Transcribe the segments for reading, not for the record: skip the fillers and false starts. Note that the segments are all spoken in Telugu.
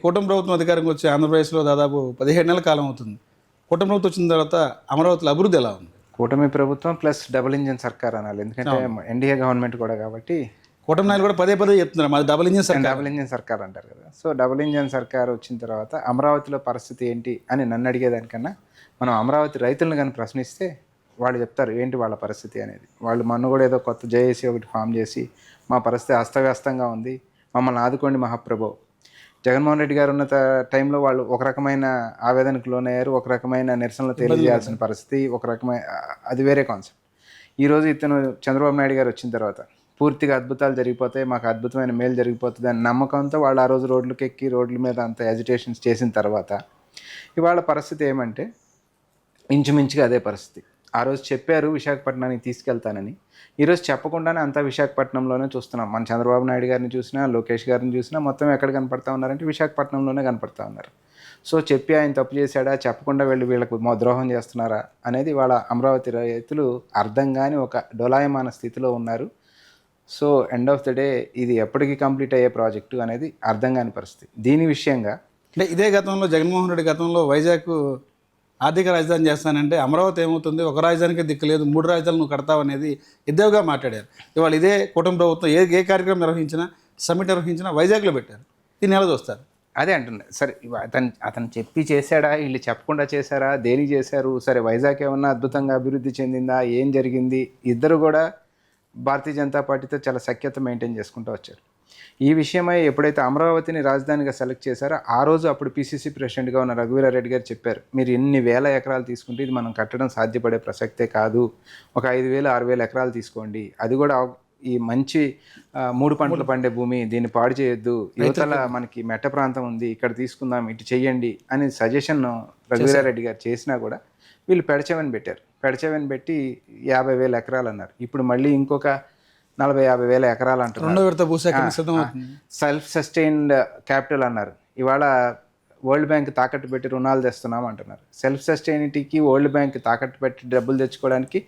కూటమి ప్రభుత్వం అధికారంకి వచ్చి ఆంధ్రప్రదేశ్లో దాదాపు 17 నెలల కాలం అవుతుంది. కూటమి ప్రభుత్వం వచ్చిన తర్వాత అమరావతిలో అభివృద్ధి ఎలా ఉంది? కూటమి ప్రభుత్వం ప్లస్ డబుల్ ఇంజిన్ సర్కార్ అనాలి, ఎందుకంటే ఎన్డీఏ గవర్నమెంట్ కూడా కాబట్టి. కూటమి నాయకులు కూడా పదే పదే చెప్తున్నారు మాది డబుల్ ఇంజిన్ సర్కార్. డబుల్ ఇంజిన్ సర్కార్ అంటారు కదా. సో డబుల్ ఇంజిన్ సర్కార్ వచ్చిన తర్వాత అమరావతిలో పరిస్థితి ఏంటి అని నన్ను అడిగేదానికన్నా మనం అమరావతి రైతులను కానీ ప్రశ్నిస్తే వాళ్ళు చెప్తారు ఏంటి వాళ్ళ పరిస్థితి అనేది. వాళ్ళు మొన్న కూడా ఏదో కొత్త జేఏసీ ఒకటి ఫామ్ చేసి మా పరిస్థితి అస్తవ్యస్తంగా ఉంది, మమ్మల్ని ఆదుకోండి మహాప్రభు. జగన్మోహన్ రెడ్డి గారు ఉన్న టైంలో వాళ్ళు ఒక రకమైన ఆవేదనకు లోనయ్యారు, ఒక రకమైన నిరసనలు తెలియజేయాల్సిన పరిస్థితి, ఒక రకమైన అది వేరే కాన్సెప్ట్. ఈరోజు ఇతను చంద్రబాబు నాయుడు గారు వచ్చిన తర్వాత పూర్తిగా అద్భుతాలు జరిగిపోతాయి, మాకు అద్భుతమైన మేలు జరిగిపోతుంది అని నమ్మకంతో వాళ్ళు ఆ రోజు రోడ్లకు ఎక్కి రోడ్ల మీద అంత ఎజిటేషన్స్ చేసిన తర్వాత ఇవాళ పరిస్థితి ఏమంటే ఇంచుమించుగా అదే పరిస్థితి. ఆ రోజు చెప్పారు విశాఖపట్నానికి తీసుకెళ్తానని, ఈరోజు చెప్పకుండానే అంతా విశాఖపట్నంలోనే చూస్తున్నాం. మన చంద్రబాబు నాయుడు గారిని చూసినా, లోకేష్ గారిని చూసినా మొత్తం ఎక్కడ కనపడతా ఉన్నారంటే విశాఖపట్నంలోనే కనపడతా ఉన్నారు. సో చెప్పి ఆయన తప్పు చేశాడా, చెప్పకుండా వీళ్ళకు ద్రోహం చేస్తున్నారా అనేది వాళ్ళ అమరావతి రైతులు అర్థం కాని ఒక డొలాయమాన స్థితిలో ఉన్నారు. So end of the day ఇది ఎప్పటికీ కంప్లీట్ అయ్యే ప్రాజెక్టు అనేది అర్థం కాని పరిస్థితి. దీని విషయంగా అంటే ఇదే గతంలో జగన్మోహన్ రెడ్డి గతంలో వైజాగ్ ఆర్థిక రాజధాని చేస్తానంటే అమరావతి ఏమవుతుంది, ఒక రాజధానికి దిక్కు లేదు, 3 రాజధానులు నువ్వు కడతావు అనేది ఎద్దేవిగా మాట్లాడారు. ఇవాళ ఇదే కూటమి ప్రభుత్వం ఏ కార్యక్రమం నిర్వహించినా, సమ్మిట్ నిర్వహించినా వైజాగ్లో పెట్టారు. దీన్ని ఎలా చూస్తారు? అదే అంటున్నా. సరే అతను చెప్పి చేశాడా, వీళ్ళు చెప్పకుండా చేశారా, దేనికి చేశారు? సరే వైజాగ్ ఏమన్నా అద్భుతంగా అభివృద్ధి చెందిందా, ఏం జరిగింది? ఇద్దరు కూడా భారతీయ జనతా పార్టీతో చాలా సఖ్యత మెయింటైన్ చేసుకుంటూ వచ్చారు. ఈ విషయమై ఎప్పుడైతే అమరావతిని రాజధానిగా సెలెక్ట్ చేశారో ఆ రోజు అప్పుడు పిసిసి ప్రెసిడెంట్గా ఉన్న రఘువీరారెడ్డి గారు చెప్పారు, మీరు ఎన్ని వేల ఎకరాలు తీసుకుంటే ఇది మనం కట్టడం సాధ్యపడే ప్రసక్తే కాదు, ఒక 5,000-6,000 ఎకరాలు తీసుకోండి, అది కూడా ఈ మంచి 3 పంటలు పండే భూమి, దీన్ని పాడు చేయొద్దు, యువతల మనకి మెట్ట ప్రాంతం ఉంది, ఇక్కడ తీసుకుందాం, ఇటు చెయ్యండి అని సజెషన్ రఘువీరారెడ్డి గారు చేసినా కూడా వీళ్ళు పెడచెవని పెట్టారు. పెడచెవని పెట్టి 50,000 ఎకరాలు అన్నారు. ఇప్పుడు మళ్ళీ ఇంకొక 40,000-50,000 ఎకరాలు అంటున్నారు. సెల్ఫ్ సస్టైన్డ్ క్యాపిటల్ అన్నారు. ఇవాళ వరల్డ్ బ్యాంక్ తాకట్టు పెట్టి రుణాలు తెస్తున్నాం అంటున్నారు. సెల్ఫ్ సస్టైనిటీకి వరల్డ్ బ్యాంక్ తాకట్టు పెట్టి డబ్బులు తెచ్చుకోవడానికి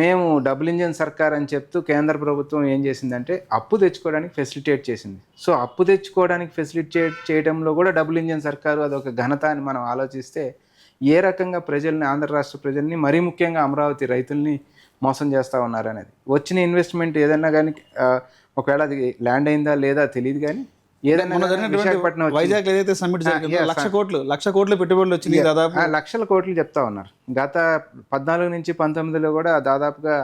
మేము డబుల్ ఇంజిన్ సర్కార్ అని చెప్తూ కేంద్ర ప్రభుత్వం ఏం చేసిందంటే అప్పు తెచ్చుకోవడానికి ఫెసిలిటేట్ చేసింది. సో అప్పు తెచ్చుకోవడానికి ఫెసిలిటేట్ చేయడంలో కూడా డబుల్ ఇంజిన్ సర్కారు అదొక ఘనత అని మనం ఆలోచిస్తే ఏ రకంగా ప్రజల్ని, ఆంధ్ర రాష్ట్ర ప్రజల్ని, మరీ ముఖ్యంగా అమరావతి రైతుల్ని మోసం చేస్తూ ఉన్నారు అనేది. వచ్చిన ఇన్వెస్ట్మెంట్ ఏదైనా కానీ ఒకవేళ అది ల్యాండ్ అయిందా లేదా తెలియదు, కానీ ఏదైనా విశాఖపట్నం వైజాగ్ ఏదైతే సమ్మిట్ లక్ష కోట్లు పెట్టుబడులు వచ్చినాయి, దాదాపు లక్షల కోట్లు చెప్తా ఉన్నారు. గత 14 నుంచి 19లో కూడా దాదాపుగా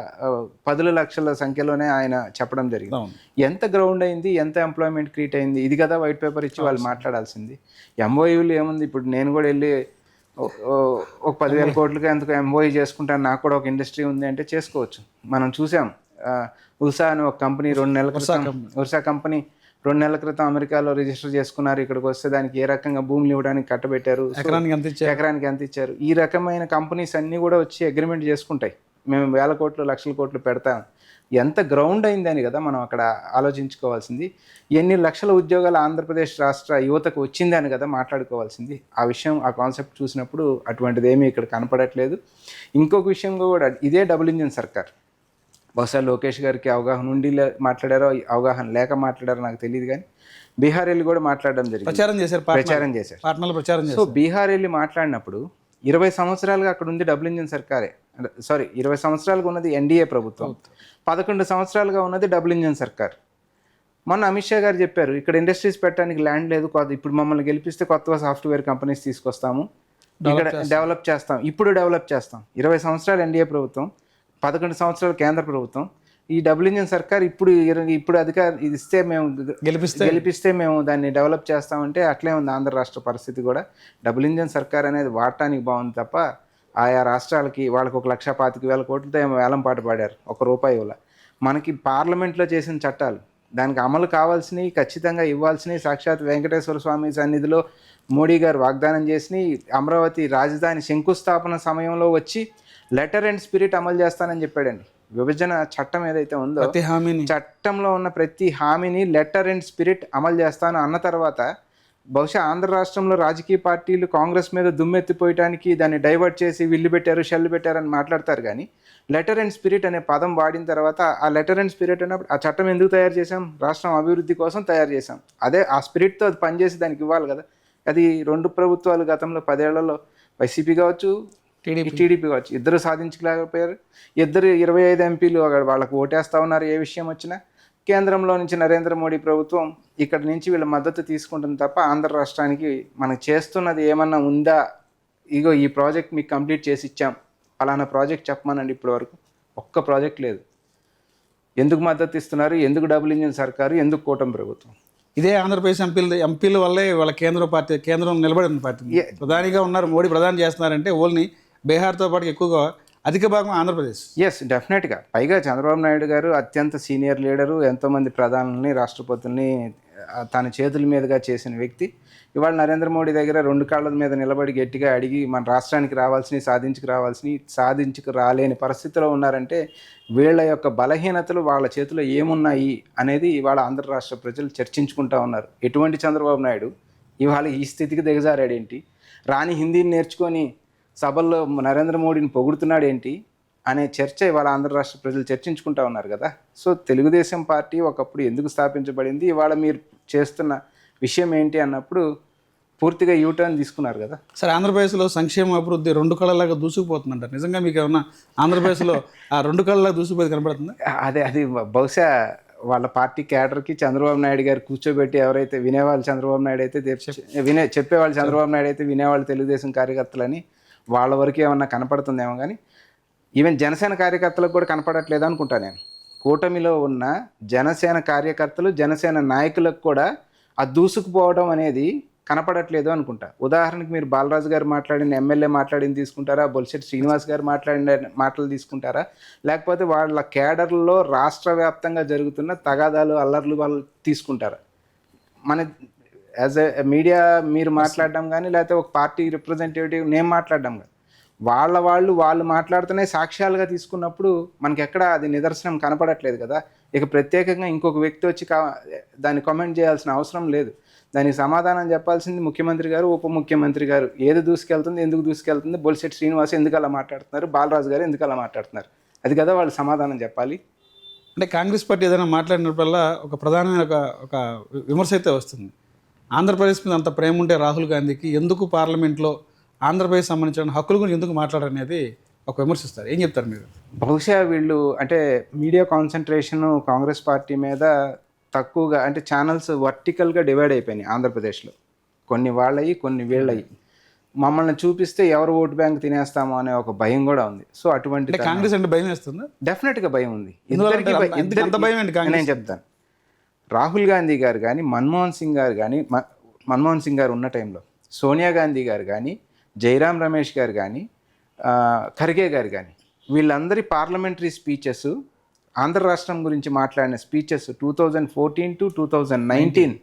10 లక్షల సంఖ్యలోనే ఆయన చెప్పడం జరిగింది. ఎంత గ్రౌండ్ అయింది, ఎంత ఎంప్లాయ్మెంట్ క్రియేట్ అయింది, ఇది కదా వైట్ పేపర్ ఇచ్చి వాళ్ళు మాట్లాడాల్సింది. ఎంఓయూలు ఏముంది, ఇప్పుడు నేను కూడా వెళ్ళి ఒక 10,000 కోట్లకి ఎందుకు ఎంఓఈ చేసుకుంటాను, నాకు కూడా ఒక ఇండస్ట్రీ ఉంది అంటే చేసుకోవచ్చు. మనం చూసాం ఉల్సా అని ఒక కంపెనీ 2 నెలల క్రితం, ఉర్సా కంపెనీ 2 నెలల క్రితం అమెరికాలో రిజిస్టర్ చేసుకున్నారు. ఇక్కడికి వస్తే దానికి ఏ రకంగా భూములు ఇవ్వడానికి కట్టబెట్టారు, ఎకరానికి ఎంత ఇచ్చారు. ఈ రకమైన కంపెనీస్ అన్నీ కూడా వచ్చి అగ్రిమెంట్ చేసుకుంటాయి, మేము 1,000 కోట్లు 1,00,000 కోట్లు పెడతాం. ఎంత గ్రౌండ్ అయిందని కదా మనం అక్కడ ఆలోచించుకోవాల్సింది. ఎన్ని లక్షల ఉద్యోగాలు ఆంధ్రప్రదేశ్ రాష్ట్ర యువతకు వచ్చిందని కదా మాట్లాడుకోవాల్సింది. ఆ విషయం, ఆ కాన్సెప్ట్ చూసినప్పుడు అటువంటిది ఏమీ ఇక్కడ కనపడట్లేదు. ఇంకొక విషయంలో కూడా ఇదే డబుల్ ఇంజిన్ సర్కార్. బహుశా లోకేష్ గారికి అవగాహన ఉండి మాట్లాడారో, అవగాహన లేక మాట్లాడారో నాకు తెలియదు, కానీ బీహార్ వెళ్ళి కూడా మాట్లాడడం జరిగింది, ప్రచారం చేశారు. సో బీహార్ వెళ్ళి మాట్లాడినప్పుడు 20 సంవత్సరాలుగా అక్కడ ఉంది డబుల్ ఇంజిన్ సర్కారే. 20 సంవత్సరాలుగా ఉన్నది ఎన్డీఏ ప్రభుత్వం, 11 సంవత్సరాలుగా ఉన్నది డబుల్ ఇంజిన్ సర్కార్. మొన్న అమిత్ షా గారు చెప్పారు, ఇక్కడ ఇండస్ట్రీస్ పెట్టడానికి ల్యాండ్ లేదు, ఇప్పుడు మమ్మల్ని గెలిపిస్తే కొత్త సాఫ్ట్వేర్ కంపెనీస్ తీసుకొస్తాము, ఇక్కడ డెవలప్ చేస్తాం, ఇప్పుడు డెవలప్ చేస్తాం. 20 సంవత్సరాలు ఎన్డీఏ ప్రభుత్వం, 11 సంవత్సరాలు కేంద్ర ప్రభుత్వం. ఈ డబుల్ ఇంజిన్ సర్కార్ ఇప్పుడు అధికారం ఇది ఇస్తే మేము గెలిపిస్తే మేము దాన్ని డెవలప్ చేస్తామంటే అట్లే ఉంది ఆంధ్ర రాష్ట్ర పరిస్థితి కూడా. డబుల్ ఇంజిన్ సర్కార్ అనేది వాడటానికి బాగుంది తప్ప ఆయా రాష్ట్రాలకి వాళ్ళకి 1,25,000 కోట్లతో ఏమో వేలం పాట పాడారు, ₹1 ఇవ్వాల. మనకి పార్లమెంట్లో చేసిన చట్టాలు, దానికి అమలు కావాల్సినవి, ఖచ్చితంగా ఇవ్వాల్సినవి సాక్షాత్ వెంకటేశ్వర స్వామి సన్నిధిలో మోడీ గారు వాగ్దానం చేసినవి, అమరావతి రాజధాని శంకుస్థాపన సమయంలో వచ్చి లెటర్ అండ్ స్పిరిట్ అమలు చేస్తానని చెప్పాడండి. విభజన చట్టం ఏదైతే ఉందో చట్టంలో ఉన్న ప్రతి హామీని లెటర్ అండ్ స్పిరిట్ అమలు చేస్తాను అన్న తర్వాత బహుశా ఆంధ్ర రాష్ట్రంలో రాజకీయ పార్టీలు కాంగ్రెస్ మీద దుమ్మెత్తిపోయటానికి దాన్ని డైవర్ట్ చేసి విల్లు పెట్టారు షెల్లు పెట్టారని మాట్లాడతారు, కానీ లెటర్ అండ్ స్పిరిట్ అనే పదం వాడిన తర్వాత ఆ లెటర్ అండ్ స్పిరిట్ అన్నప్పుడు ఆ చట్టం ఎందుకు తయారు చేసాం? రాష్ట్రం అభివృద్ధి కోసం తయారు చేసాం. అదే ఆ స్పిరిట్తో అది పనిచేసి దానికి ఇవ్వాలి కదా. అది రెండు ప్రభుత్వాలు గతంలో 10 ఏళ్లలో వైసీపీ కావచ్చు, టీడీపీ కావచ్చు, ఇద్దరు సాధించలేకపోయారు. ఇద్దరు 25 ఎంపీలు వాళ్ళకు ఓటేస్తా ఉన్నారు ఏ విషయం వచ్చినా. కేంద్రంలో నుంచి నరేంద్ర మోడీ ప్రభుత్వం ఇక్కడ నుంచి వీళ్ళ మద్దతు తీసుకుంటుంది తప్ప ఆంధ్ర రాష్ట్రానికి మనం చేస్తున్నది ఏమన్నా ఉందా? ఇగో ఈ ప్రాజెక్ట్ మీకు కంప్లీట్ చేసి ఇచ్చాం, అలానా ప్రాజెక్ట్ చెప్పమనండి. ఇప్పటి వరకు ఒక్క ప్రాజెక్ట్ లేదు. ఎందుకు మద్దతు ఇస్తున్నారు? ఎందుకు డబుల్ ఇంజిన్ సర్కారు? ఎందుకు కూటమి ప్రభుత్వం? ఇదే ఆంధ్రప్రదేశ్ ఎంపీల వల్లే వాళ్ళ కేంద్రం నిలబడింది పార్టీ. ప్రధానిగా ఉన్నారు, మోడీ ప్రధాని చేస్తున్నారంటే ఓన్లీ బీహార్తో పాటు ఎక్కువగా అధిక భాగం ఆంధ్రప్రదేశ్. ఎస్, డెఫినెట్గా. పైగా చంద్రబాబు నాయుడు గారు అత్యంత సీనియర్ లీడరు, ఎంతోమంది ప్రధానుల్ని రాష్ట్రపతుల్ని తన చేతుల మీదుగా చేసిన వ్యక్తి. ఇవాళ నరేంద్ర మోడీ దగ్గర 2 కాళ్ళ మీద నిలబడి గట్టిగా అడిగి మన రాష్ట్రానికి సాధించుకు రాలేని పరిస్థితిలో ఉన్నారంటే వీళ్ళ యొక్క బలహీనతలు వాళ్ళ చేతిలో ఏమున్నాయి అనేది ఇవాళ ఆంధ్ర రాష్ట్ర ప్రజలు చర్చించుకుంటా ఉన్నారు. ఎటువంటి చంద్రబాబు నాయుడు ఇవాళ ఈ స్థితికి దిగజారాడేంటి? రాని హిందీని నేర్చుకొని సభల్లో నరేంద్ర మోడీని పొగుడుతున్నాడు ఏంటి అనే చర్చ ఇవాళ ఆంధ్ర రాష్ట్ర ప్రజలు చర్చించుకుంటా ఉన్నారు కదా. సో తెలుగుదేశం పార్టీ ఒకప్పుడు ఎందుకు స్థాపించబడింది, ఇవాళ మీరు చేస్తున్న విషయం ఏంటి అన్నప్పుడు పూర్తిగా యూటర్న్ తీసుకున్నారు కదా. సరే, ఆంధ్రప్రదేశ్లో సంక్షేమ అభివృద్ధి 2 కళ్ళలాగా దూసుకుపోతుందంటారు. నిజంగా మీకు ఏమన్నా ఆంధ్రప్రదేశ్లో ఆ 2 కళ్ళలాగా దూసుకుపోయి కనబడుతుంది? అది బహుశా వాళ్ళ పార్టీ క్యాడర్కి చంద్రబాబు నాయుడు గారు కూర్చోబెట్టి ఎవరైతే వినేవాళ్ళు చంద్రబాబు నాయుడు అయితే చెప్పేవాళ్ళు చంద్రబాబు నాయుడు అయితే వినేవాళ్ళు తెలుగుదేశం కార్యకర్తలని వాళ్ళ వరకు ఏమన్నా కనపడుతుందేమో, కానీ ఈవెన్ జనసేన కార్యకర్తలకు కూడా కనపడట్లేదు అనుకుంటా నేను. కూటమిలో ఉన్న జనసేన కార్యకర్తలు, జనసేన నాయకులకు కూడా ఆ దూసుకుపోవడం అనేది కనపడట్లేదు అనుకుంటా. ఉదాహరణకి మీరు బాలరాజు గారు మాట్లాడిన ఎమ్మెల్యే మాట్లాడింది తీసుకుంటారా, బొలిశెట్టి శ్రీనివాస్ గారు మాట్లాడిన మాటలు తీసుకుంటారా, లేకపోతే వాళ్ళ కేడర్లో రాష్ట్ర వ్యాప్తంగా జరుగుతున్న తగాదాలు అల్లర్లు వాళ్ళు తీసుకుంటారా? మన యాజ్ ఎ మీడియా మీరు మాట్లాడడం కానీ, లేకపోతే ఒక పార్టీ రిప్రజెంటేటివ్ నేను మాట్లాడడం కానీ, వాళ్ళు మాట్లాడుతూనే సాక్ష్యాలుగా తీసుకున్నప్పుడు మనకి ఎక్కడ అది నిదర్శనం కనపడట్లేదు కదా. ఇక ప్రత్యేకంగా ఇంకొక వ్యక్తి వచ్చి దాన్ని కామెంట్ చేయాల్సిన అవసరం లేదు. దానికి సమాధానం చెప్పాల్సింది ముఖ్యమంత్రి గారు, ఉప ముఖ్యమంత్రి గారు. ఏది దూసుకెళ్తుంది, ఎందుకు దూసుకెళ్తుంది, బొలిశెట్టి శ్రీనివాస్ ఎందుకు అలా మాట్లాడుతున్నారు, బాలరాజు గారు ఎందుకు అలా మాట్లాడుతున్నారు, అది కదా వాళ్ళు సమాధానం చెప్పాలి. అంటే కాంగ్రెస్ పార్టీ ఏదైనా మాట్లాడినప్పుడల్లా ఒక ప్రధానమైన ఒక విమర్శ అయితే వస్తుంది. ఆంధ్రప్రదేశ్ మీద అంత ప్రేమ ఉంటే రాహుల్ గాంధీకి ఎందుకు పార్లమెంట్లో ఆంధ్రప్రదేశ్ సంబంధించిన హక్కుల గురించి ఎందుకు మాట్లాడనేది ఒక విమర్శిస్తారు. ఏం చెప్తారు మీరు? బహుశా వీళ్ళు అంటే మీడియా కాన్సన్ట్రేషన్ కాంగ్రెస్ పార్టీ మీద తక్కువగా, అంటే ఛానల్స్ వర్టికల్గా డివైడ్ అయిపోయినాయి ఆంధ్రప్రదేశ్లో. కొన్ని వాళ్ళయి, కొన్ని వీళ్ళయి. మమ్మల్ని చూపిస్తే ఎవరు ఓటు బ్యాంక్ తినేస్తామో అనే ఒక భయం కూడా ఉంది. సో అటువంటి కాంగ్రెస్ అంటే భయం వేస్తుంది. డెఫినెట్గా భయం ఉంది. నేను చెప్తాను. రాహుల్ గాంధీ గారు కానీ, మన్మోహన్ సింగ్ గారు ఉన్న టైంలో సోనియా గాంధీ గారు కానీ, జైరామ్ రమేష్ గారు కానీ, ఖర్గే గారు కానీ, వీళ్ళందరి పార్లమెంటరీ స్పీచెస్, ఆంధ్ర రాష్ట్రం గురించి మాట్లాడిన స్పీచెస్ 2014 to 2019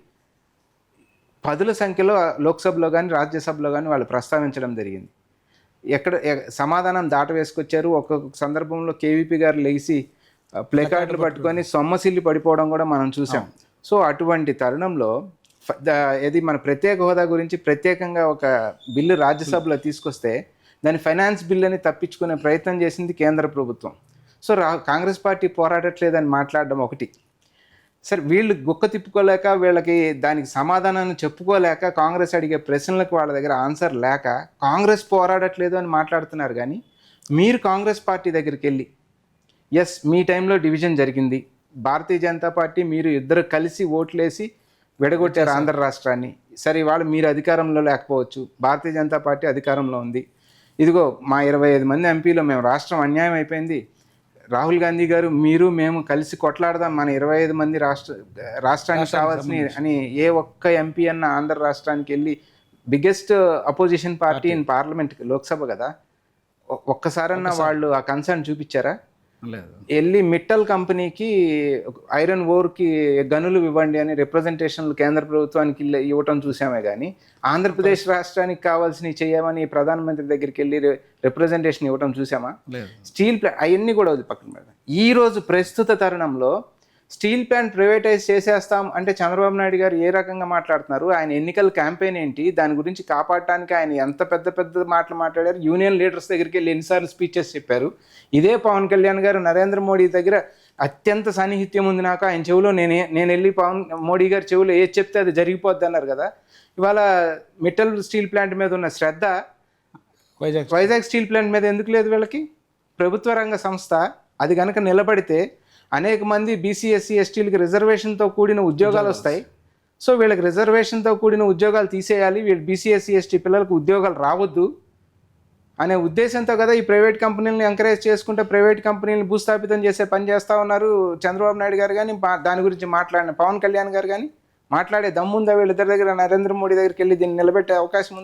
10ల సంఖ్యలో లోక్సభలో కానీ రాజ్యసభలో కానీ వాళ్ళు ప్రస్తావించడం జరిగింది. సమాధానం దాట వేసుకొచ్చారు. ఒక్కొక్క సందర్భంలో కేవీపీ గారు లేచి ప్లేకార్డులు పట్టుకొని సొమ్మసిల్లి పడిపోవడం కూడా మనం చూసాం. సో అటువంటి తరుణంలో ఇది మన ప్రత్యేక హోదా గురించి ప్రత్యేకంగా ఒక బిల్లు రాజ్యసభలో తీసుకొస్తే దాని ఫైనాన్స్ బిల్ అని తప్పించుకునే ప్రయత్నం చేసింది కేంద్ర ప్రభుత్వం. సో కాంగ్రెస్ పార్టీ పోరాడట్లేదని మాట్లాడడం ఒకటి. సరే, వీళ్ళు గుక్క తిప్పుకోలేక, వీళ్ళకి దానికి సమాధానాన్ని చెప్పుకోలేక, కాంగ్రెస్ అడిగే ప్రశ్నలకు వాళ్ళ దగ్గర ఆన్సర్ లేక కాంగ్రెస్ పోరాడట్లేదు అని మాట్లాడుతున్నారు. కానీ మీరు కాంగ్రెస్ పార్టీ దగ్గరికి వెళ్ళి, ఎస్ మీ టైంలో డివిజన్ జరిగింది, భారతీయ జనతా పార్టీ మీరు ఇద్దరు కలిసి ఓట్లేసి విడగొట్టారు ఆంధ్ర రాష్ట్రాన్ని. సరే, ఇవాళ మీరు అధికారంలో లేకపోవచ్చు, భారతీయ జనతా పార్టీ అధికారంలో ఉంది. ఇదిగో మా 25 మంది ఎంపీలో మేము రాష్ట్రం అన్యాయం అయిపోయింది, రాహుల్ గాంధీ గారు మీరు మేము కలిసి కొట్లాడదాం, మన 25 మంది రాష్ట్రానికి కావాల్సిన అని ఏ ఒక్క ఎంపీ అన్న ఆంధ్ర రాష్ట్రానికి వెళ్ళి, biggest opposition party in parliament, Lok Sabha కదా, ఒక్కసారన్నా వాళ్ళు ఆ కన్సర్న్ చూపించారా? వెళ్ళి మిట్టల్ కంపెనీకి ఐరన్ ఓర్కి గనులు ఇవ్వండి అని రిప్రజెంటేషన్లు కేంద్ర ప్రభుత్వానికి ఇవ్వటం చూసామే. కానీ ఆంధ్రప్రదేశ్ రాష్ట్రానికి కావాల్సినవి చేయమని ప్రధానమంత్రి దగ్గరికి వెళ్ళి రిప్రజెంటేషన్ ఇవ్వటం చూసామా? స్టీల్ ప్లాంట్ అవన్నీ కూడా పక్కన పెడతాం. ఈరోజు ప్రస్తుత తరుణంలో స్టీల్ ప్లాంట్ ప్రైవేటైజ్ చేసేస్తాం అంటే చంద్రబాబు నాయుడు గారు ఏ రకంగా మాట్లాడుతున్నారు, ఆయన ఎన్నికల క్యాంపెయిన్ ఏంటి, దాని గురించి కాపాడటానికి ఆయన ఎంత పెద్ద పెద్ద మాటలు మాట్లాడారు, యూనియన్ లీడర్స్ దగ్గరికి వెళ్ళి ఎన్నిసార్లు స్పీచెస్ చెప్పారు. ఇదే పవన్ కళ్యాణ్ గారు నరేంద్ర మోడీ దగ్గర అత్యంత సాన్నిహిత్యం ఉంది నాకు, ఆయన చెవిలో నేను వెళ్ళి మోడీ గారి చెవిలో ఏది చెప్తే అది జరిగిపోద్ది అన్నారు కదా. ఇవాళ మిట్టల్ స్టీల్ ప్లాంట్ మీద ఉన్న శ్రద్ధ వైజాగ్ స్టీల్ ప్లాంట్ మీద ఎందుకు లేదు వీళ్ళకి? ప్రభుత్వ రంగ సంస్థ అది కనుక నిలబడితే అనేక మంది బీసీ ఎస్సీ ఎస్టీలకి రిజర్వేషన్తో కూడిన ఉద్యోగాలు వస్తాయి. సో వీళ్ళకి రిజర్వేషన్తో కూడిన ఉద్యోగాలు తీసేయాలి, వీళ్ళు బీసీ ఎస్సీ ఎస్టీ పిల్లలకు ఉద్యోగాలు రావద్దు అనే ఉద్దేశంతో కదా ఈ ప్రైవేట్ కంపెనీలను ఎంకరేజ్ చేసుకుంటే ప్రైవేట్ కంపెనీలను భూస్థాపితం చేసే పని చేస్తూ ఉన్నారు చంద్రబాబు నాయుడు గారు కానీ, దాని గురించి మాట్లాడిన పవన్ కళ్యాణ్ గారు కానీ. మాట్లాడే దమ్ముందా వీళ్ళిద్దరి దగ్గర, నరేంద్ర మోడీ దగ్గరికి వెళ్ళి దీన్ని నిలబెట్టే అవకాశం ఉంది?